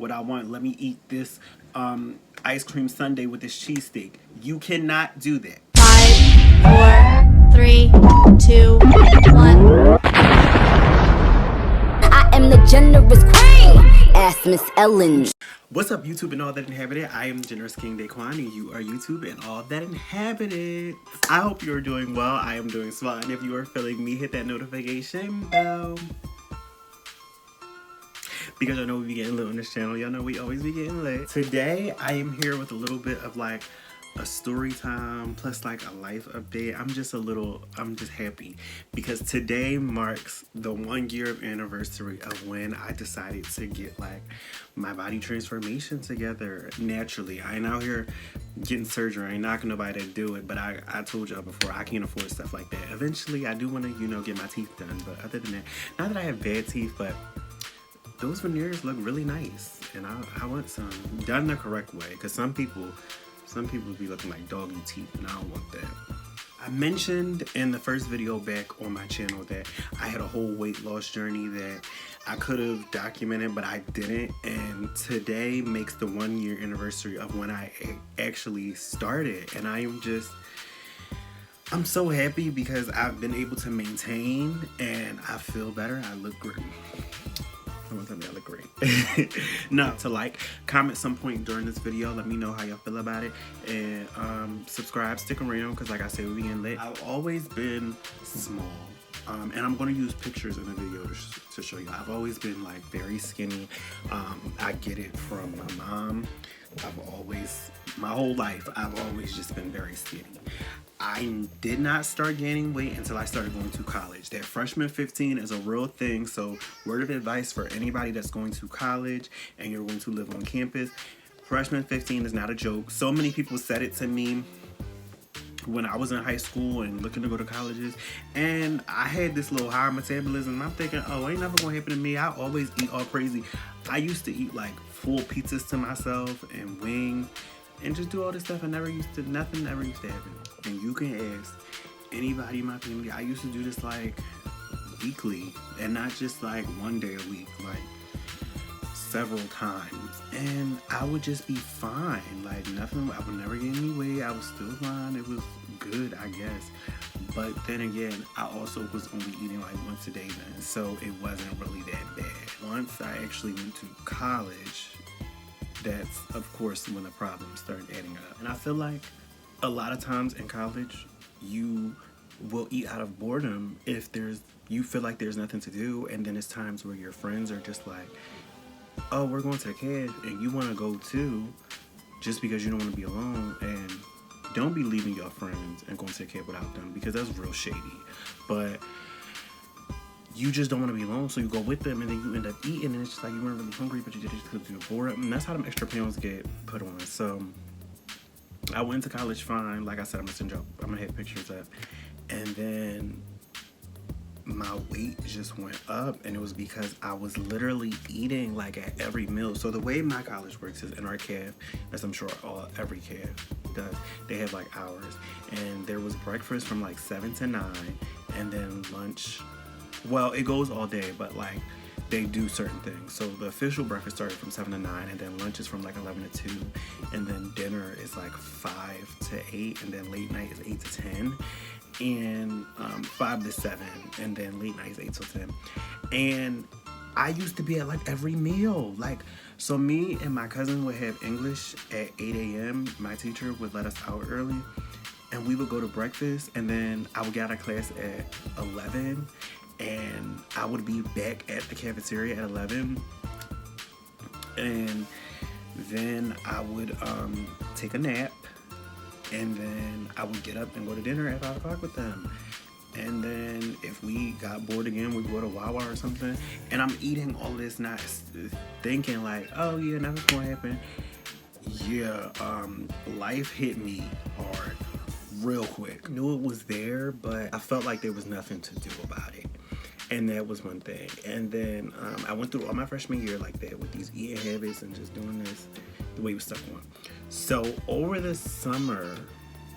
what I want. Let me eat this ice cream sundae with this cheesesteak. You cannot do that. 5, 4, 3, 2, 1. I am the generous queen. Ask Miss Ellen. What's up, YouTube and all that inhabited? I am Generous King Daquan, and you are YouTube and all that inhabited. I hope you're doing well. I am doing swell, and if you are feeling me, hit that notification bell. Because I know we be getting lit on this channel. Y'all know we always be getting lit. Today, I am here with a little bit of like a story time plus like a life update. I'm just happy because today marks the 1 year anniversary of when I decided to get like my body transformation together naturally. I ain't out here getting surgery. I ain't knocking nobody to do it, but I told y'all before, I can't afford stuff like that. Eventually, I do want to, get my teeth done, but other than that, not that I have bad teeth, but those veneers look really nice, and I want some done the correct way, because some people be looking like doggy teeth, and I don't want that. I mentioned in the first video back on my channel that I had a whole weight loss journey that I could have documented, but I didn't, and today makes the 1 year anniversary of when I actually started, and I'm so happy because I've been able to maintain, and I feel better. I look great. Someone tell me I look great. No, to like, comment some point during this video. Let me know how y'all feel about it. And subscribe, stick around, because like I said, we getting lit. I've always been small. And I'm going to use pictures in the video to show you. I've always been like very skinny. I get it from my mom. My whole life, I've always just been very skinny. I did not start gaining weight until I started going to college. That freshman 15 is a real thing. So word of advice for anybody that's going to college and you're going to live on campus, freshman 15 is not a joke. So many people said it to me when I was in high school and looking to go to colleges, and I had this little high metabolism. I'm thinking, oh, ain't nothing gonna happen to me. I always eat all crazy. I used to eat like full pizzas to myself and wings and just do all this stuff. Nothing ever used to happen. And you can ask anybody in my family. I used to do this like weekly, and not just like one day a week, like several times, and I would just be fine. Like nothing, I would never gain any weight. I was still fine. It was good, I guess. But then again, I also was only eating like once a day then, so it wasn't really that bad. Once I actually went to college, that's of course when the problems started adding up. And I feel like a lot of times in college, you will eat out of boredom if you feel like there's nothing to do, and then it's times where your friends are just like, oh, we're going to the cab, and you want to go too, just because you don't want to be alone. And don't be leaving your friends and going to the cab without them, because that's real shady. But you just don't want to be alone, so you go with them, and then you end up eating, and it's just like you weren't really hungry, but you did it because you were bored. And that's how them extra pounds get put on. So I went to college fine. Like I said, I'm gonna have pictures up, and then my weight just went up, and it was because I was literally eating like at every meal. So the way my college works is in our caf, as I'm sure every caf does, they have like hours, and there was breakfast from like 7 to 9, and then lunch. Well, it goes all day, but like they do certain things. So the official breakfast started from 7 to 9, and then lunch is from like 11 to 2, and then dinner is like 5 to 8, and then late night is 8 to 10. And 5 to 7, and then late nights 8 till 10. And I used to be at like every meal. Like, so me and my cousin would have English at 8 a.m. My teacher would let us out early, and we would go to breakfast, and then I would get out of class at 11, and I would be back at the cafeteria at 11, and then I would take a nap. And then I would get up and go to dinner at 5 o'clock with them. And then if we got bored again, we'd go to Wawa or something. And I'm eating all this, not thinking like, oh yeah, nothing's gonna happen. Yeah, life hit me hard real quick. Knew it was there, but I felt like there was nothing to do about it. And that was one thing. And then I went through all my freshman year like that with these eating habits and just doing this the way it was stuck on. So over the summer,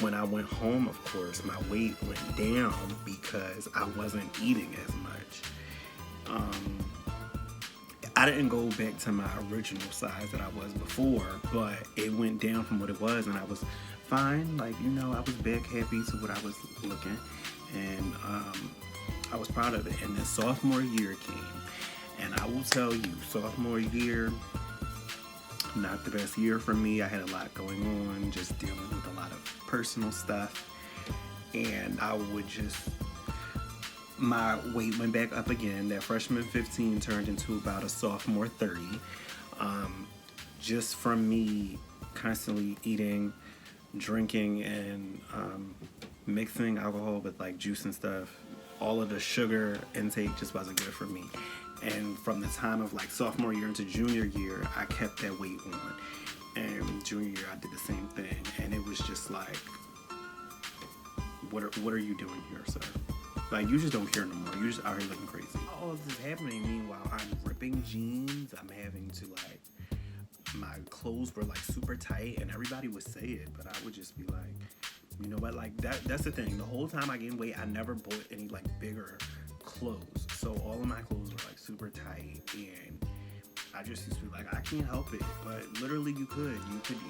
when I went home, of course, my weight went down because I wasn't eating as much. I didn't go back to my original size that I was before, but it went down from what it was, and I was fine. Like, you know, I was back happy to what I was looking, and I was proud of it. And then sophomore year came, and I will tell you, sophomore year, not the best year for me. I had a lot going on, just dealing with a lot of personal stuff, and I would just, my weight went back up again. That freshman 15 turned into about a sophomore 30, just from me constantly eating, drinking, and mixing alcohol with like juice and stuff. All of the sugar intake just wasn't good for me. And from the time of like sophomore year into junior year, I kept that weight on. And junior year, I did the same thing. And it was just like, what are you doing here, sir? Like, you just don't care no more. You just out here looking crazy. All of this is happening. Meanwhile, I'm ripping jeans. I'm having to like, my clothes were like super tight, and everybody would say it, but I would just be like, you know what? Like that's the thing. The whole time I gained weight, I never bought any like bigger clothes. So all of my clothes were like super tight, and I just used to be like, I can't help it. But literally, you could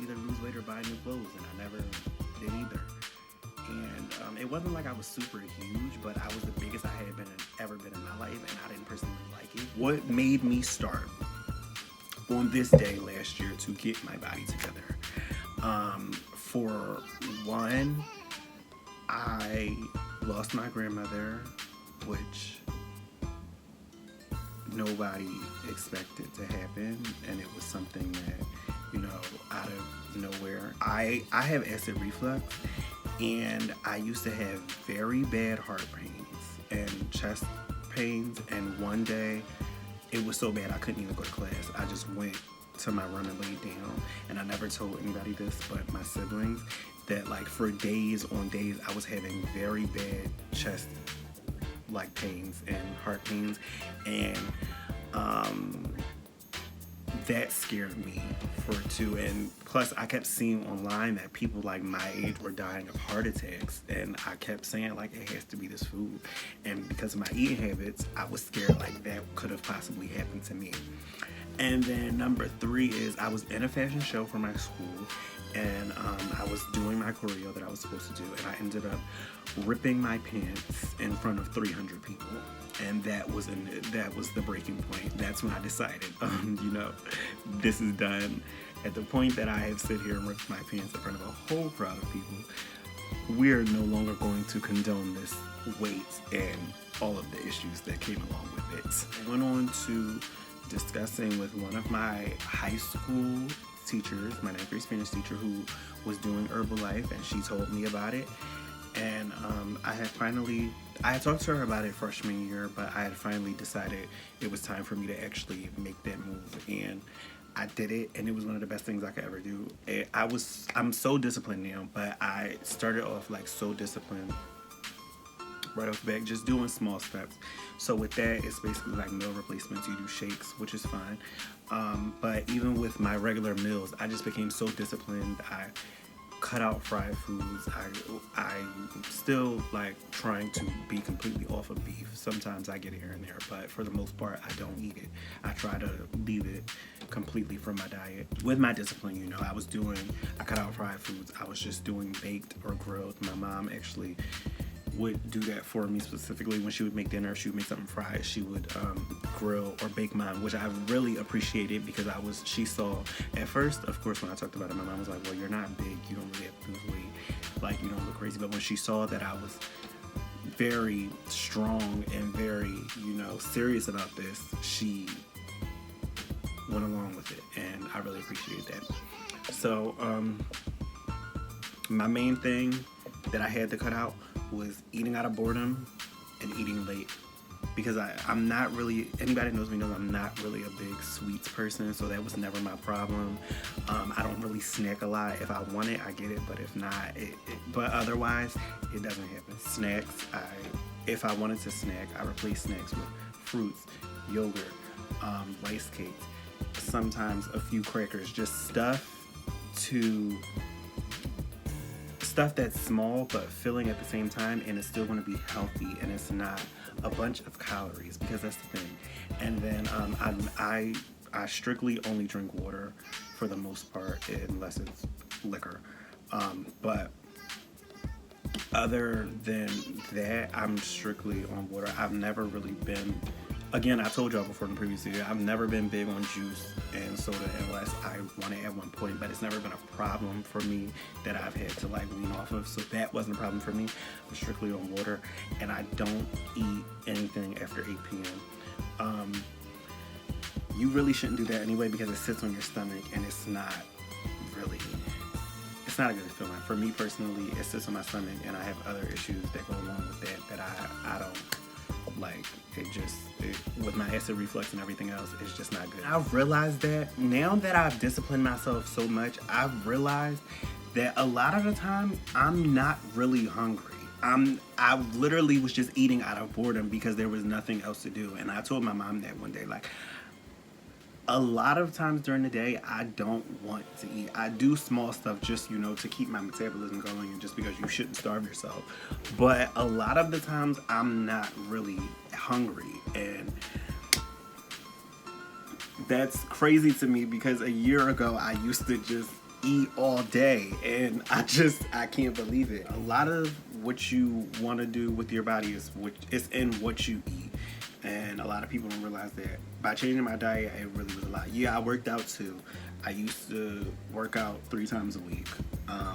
either lose weight or buy new clothes, and I never did either. And it wasn't like I was super huge, but I was the biggest I had ever been in my life, and I didn't personally like it. What made me start on this day last year to get my body together? For one, I lost my grandmother, which nobody expected to happen, and it was something that, you know, out of nowhere. I have acid reflux, and I used to have very bad heart pains and chest pains, and one day it was so bad I couldn't even go to class. I just went to my room and laid down, and I never told anybody this but my siblings, that like for days on days I was having very bad chest like pains and heart pains, and that scared me for two. And plus I kept seeing online that people like my age were dying of heart attacks, and I kept saying like it has to be this food, and because of my eating habits I was scared like that could have possibly happened to me. And then number 3 is I was in a fashion show for my school, and I was doing my choreo that I was supposed to do, and I ended up ripping my pants in front of 300 people, and that was the breaking point. That's when I decided, you know, this is done. At the point that I have sit here and ripped my pants in front of a whole crowd of people, we're no longer going to condone this weight and all of the issues that came along with it. I went on to discussing with one of my high school teachers, my 9th grade Spanish teacher, who was doing Herbalife, and she told me about it. And I had talked to her about it freshman year, but I had finally decided it was time for me to actually make that move, and I did it, and it was one of the best things I could ever do. I'm so disciplined now, but I started off like so disciplined right off the bat, just doing small steps. So with that, it's basically like meal replacements. You do shakes, which is fine. But even with my regular meals, I just became so disciplined. I cut out fried foods. I'm still like trying to be completely off of beef. Sometimes I get it here and there, but for the most part, I don't eat it. I try to leave it completely from my diet. With my discipline, you know, I cut out fried foods. I was just doing baked or grilled. My mom actually would do that for me specifically. When she would make dinner, she would make something fried, she would grill or bake mine, which I really appreciated, because she saw at first, of course, when I talked about it, my mom was like, well, you're not big, you don't really have to lose weight, like, you don't look crazy. But when she saw that I was very strong and very, you know, serious about this, she went along with it, and I really appreciate that. So my main thing that I had to cut out was eating out of boredom and eating late, because I'm not really, anybody who knows me knows I'm not really a big sweets person, so that was never my problem. I don't really snack a lot. If I want it, I get it, but if not, but otherwise, it doesn't happen. Snacks, if I wanted to snack, I replace snacks with fruits, yogurt, rice cakes, sometimes a few crackers, just stuff that's small but filling at the same time, and it's still going to be healthy, and it's not a bunch of calories, because that's the thing. And then I strictly only drink water for the most part, unless it's liquor. But other than that, I'm strictly on water. I've never really been, again, I told y'all before in the previous video, I've never been big on juice and soda unless I want it at one point, but it's never been a problem for me that I've had to like wean off of, so that wasn't a problem for me. I'm strictly on water, and I don't eat anything after 8 p.m. You really shouldn't do that anyway, because it sits on your stomach and it's not a good feeling. For me personally, it sits on my stomach, and I have other issues that go along with that I don't like. With my acid reflux and everything else, it's just not good. I've realized that now that I've disciplined myself so much, I've realized that a lot of the time I'm not really hungry. I literally was just eating out of boredom because there was nothing else to do. And I told my mom that one day, like, a lot of times during the day, I don't want to eat. I do small stuff just, to keep my metabolism going, and just because you shouldn't starve yourself. But a lot of the times, I'm not really hungry. And that's crazy to me, because a year ago, I used to just eat all day, and I can't believe it. A lot of what you want to do with your body is in what you eat. And a lot of people don't realize that. By changing my diet, it really was a lot. Yeah, I worked out too. I used to work out 3 times a week. I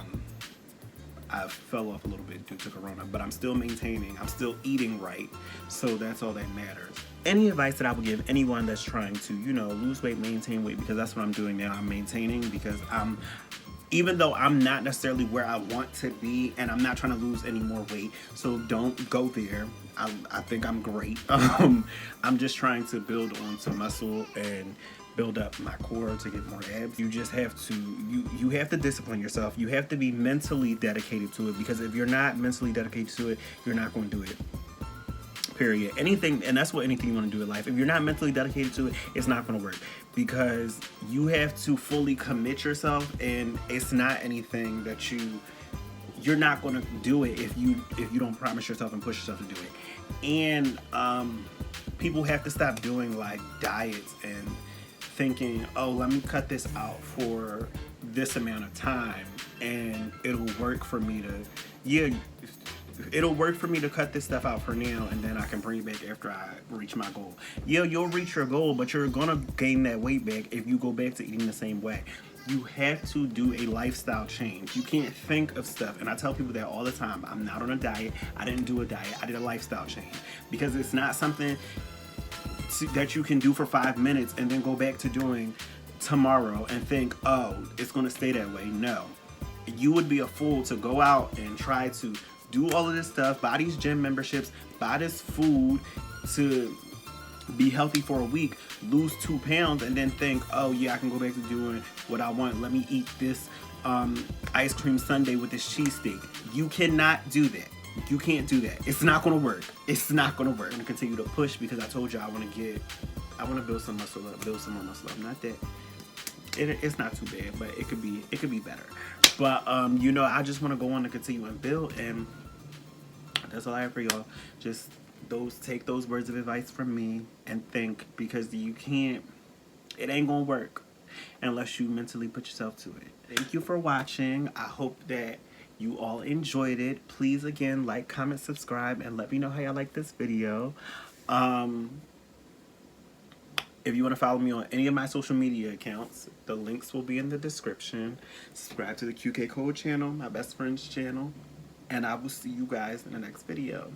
fell off a little bit due to Corona, but I'm still maintaining. I'm still eating right. So that's all that matters. Any advice that I would give anyone that's trying to, lose weight, maintain weight, because that's what I'm doing now. I'm maintaining, because even though I'm not necessarily where I want to be, and I'm not trying to lose any more weight, so don't go there. I think I'm great. I'm just trying to build on some muscle and build up my core to get more abs. You just have to, you have to discipline yourself. You have to be mentally dedicated to it, because if you're not mentally dedicated to it, you're not going to do it. Period. Anything, and that's what anything you want to do in life. If you're not mentally dedicated to it, it's not going to work, because you have to fully commit yourself, and it's not anything that you're not going to do it if you don't promise yourself and push yourself to do it. And people have to stop doing like diets and thinking, oh, let me cut this out for this amount of time and it'll work for me to cut this stuff out for now, and then I can bring it back after I reach my goal. Yeah, you'll reach your goal, but you're gonna gain that weight back if you go back to eating the same way. You have to do a lifestyle change. You can't think of stuff, and I tell people that all the time. I'm not on a diet. I didn't do a diet. I did a lifestyle change, because it's not something that you can do for 5 minutes and then go back to doing tomorrow and think, oh, it's gonna stay that way. No, you would be a fool to go out and try to do all of this stuff, buy these gym memberships, buy this food to be healthy for a week, lose 2 pounds, and then think, oh yeah, I can go back to doing what I want. Let me eat this ice cream sundae with this cheesesteak. You cannot do that. You can't do that. It's not gonna work. It's not gonna work. I'm gonna continue to push, because I told you I want to build some muscle up, build some more muscle up. Not that it's not too bad, but it could be better. But I just want to go on and continue and build, and that's all I have for y'all. Just take those words of advice from me and think, because it ain't gonna work unless you mentally put yourself to it. Thank you for watching. I hope that you all enjoyed it. Please, again, like, comment, subscribe, and let me know how y'all like this video. If you want to follow me on any of my social media accounts, the links will be in the description. Subscribe to the QK Code channel, my best friend's channel, and I will see you guys in the next video.